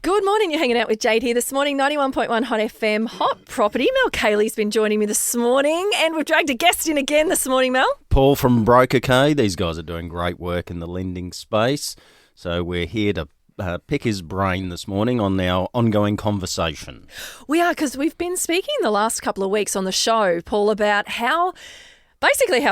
Good morning. You're hanging out with Jade here this morning. 91.1 Hot FM Hot Property. Mel Cayley's been joining me this morning, and we've dragged a guest in again this morning, Mel. Paul from Broker K. These guys are doing great work in the lending space. So we're here to pick his brain this morning on our ongoing conversation. We are, because we've been speaking the last couple of weeks on the show, Paul, about how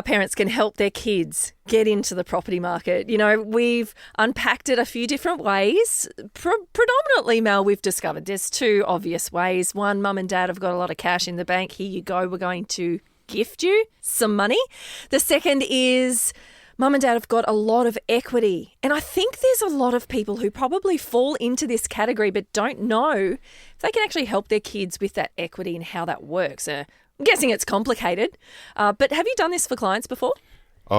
parents can help their kids get into the property market. You know, we've unpacked it a few different ways. Predominantly, Mel, we've discovered there's two obvious ways. One, mum and dad have got a lot of cash in the bank. Here you go. We're going to gift you some money. The second is mum and dad have got a lot of equity. And I think there's a lot of people who probably fall into this category but don't know if they can actually help their kids with that equity and how that works. I'm guessing it's complicated, but have you done this for clients before?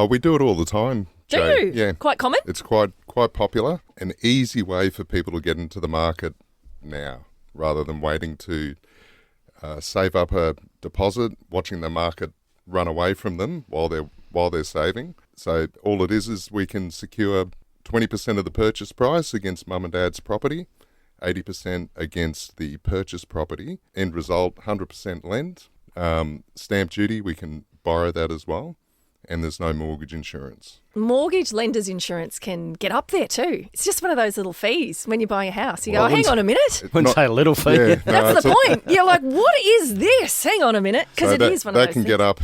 We do it all the time, Do Jay. you? Yeah. Quite common? It's quite popular. An easy way for people to get into the market now, rather than waiting to save up a deposit, watching the market run away from them while they're saving. So all it is we can secure 20% of the purchase price against mum and dad's property, 80% against the purchase property. End result, 100% lend. Stamp duty, we can borrow that as well, and there's no mortgage insurance. Mortgage lenders insurance can get up there too. It's just one of those little fees when you buy a house. You go, hang on a minute. Wouldn't say a little fee. Yeah, That's the point. You're like, what is this? Hang on a minute, because it is one of those That can things. get up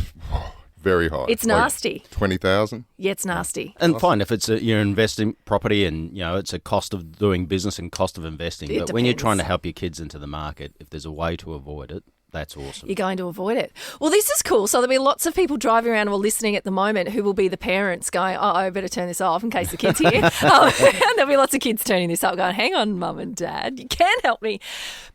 very high. It's nasty. 20,000. Yeah, it's nasty. And fine, if it's you're investing property and, you know, it's a cost of doing business and cost of investing. It But when you're depends. trying to help your kids into the market, if there's a way to avoid it, that's awesome. You're going to avoid it. Well, this is cool. So there'll be lots of people driving around or listening at the moment who will be the parents going, I better turn this off in case the kid's here. And there'll be lots of kids turning this up going, hang on, mum and dad, you can help me.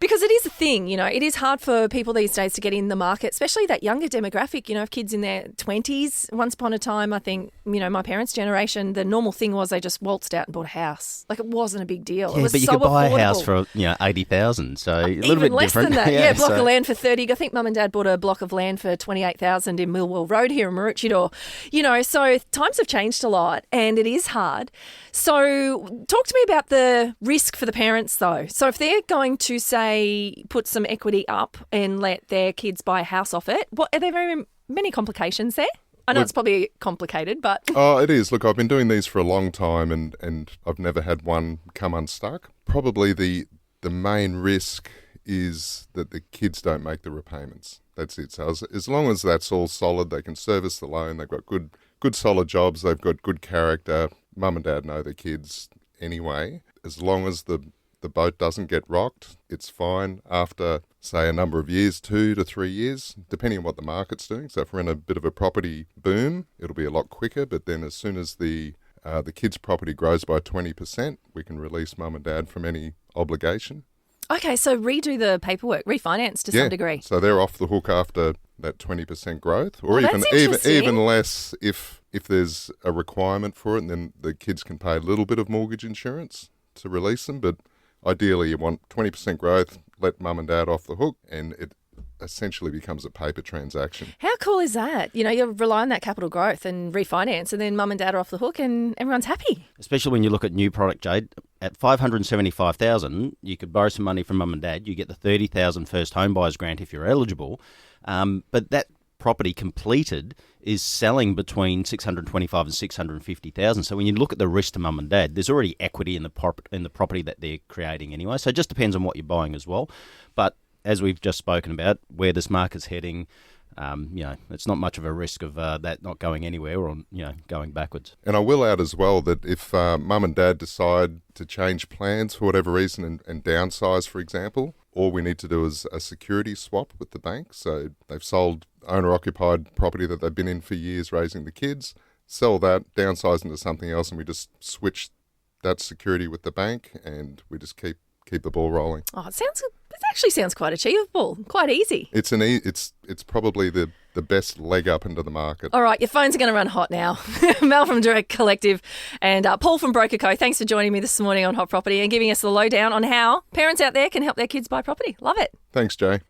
Because it is a thing, you know, it is hard for people these days to get in the market, especially that younger demographic, you know, of kids in their 20s. Once upon a time, I think, you know, my parents' generation, the normal thing was they just waltzed out and bought a house. Like, it wasn't a big deal. Yeah, It was but you so could buy affordable. a house for, you know, 80,000, so a little Even bit less different. than that. Yeah, block so- of land for 30. I think mum and dad bought a block of land for 28,000 in Millwall Road here in Maroochydore. You know, so times have changed a lot and it is hard. So talk to me about the risk for the parents though. So if they're going to, say, put some equity up and let their kids buy a house off it, are there very many complications there? I know it's probably complicated, but... Oh, it is. Look, I've been doing these for a long time and I've never had one come unstuck. Probably the main risk is that the kids don't make the repayments. That's it. So as long as that's all solid, they can service the loan, they've got good solid jobs, they've got good character, mum and dad know their kids anyway. As long as the boat doesn't get rocked, it's fine after, say, a number of years, 2 to 3 years, depending on what the market's doing. So if we're in a bit of a property boom, it'll be a lot quicker. But then as soon as the kids' property grows by 20%, we can release mum and dad from any obligation. Okay, so redo the paperwork, refinance to some degree. So they're off the hook after that 20% growth, or that's interesting. even less if there's a requirement for it, and then the kids can pay a little bit of mortgage insurance to release them. But ideally, you want 20% growth, let mum and dad off the hook, and it essentially becomes a paper transaction. How cool is that? You know, you rely on that capital growth and refinance, and then mum and dad are off the hook and everyone's happy. Especially when you look at new product, Jade. At $575,000, you could borrow some money from mum and dad. You get the $30,000 first home buyers grant if you're eligible. But that property completed is selling between $625,000 and $650,000. So when you look at the risk to mum and dad, there's already equity in the property that they're creating anyway. So it just depends on what you're buying as well. But as we've just spoken about, where this market's heading, you know, it's not much of a risk of that not going anywhere or, you know, going backwards. And I will add as well that if mum and dad decide to change plans for whatever reason and downsize, for example, all we need to do is a security swap with the bank. So they've sold owner-occupied property that they've been in for years raising the kids, sell that, downsize into something else, and we just switch that security with the bank and we just keep the ball rolling. Oh, it actually sounds quite achievable, quite easy. It's it's probably the best leg up into the market. All right, your phones are going to run hot now. Mel from Direct Collective and Paul from Broker Co. Thanks for joining me this morning on Hot Property and giving us the lowdown on how parents out there can help their kids buy property. Love it. Thanks, Jay.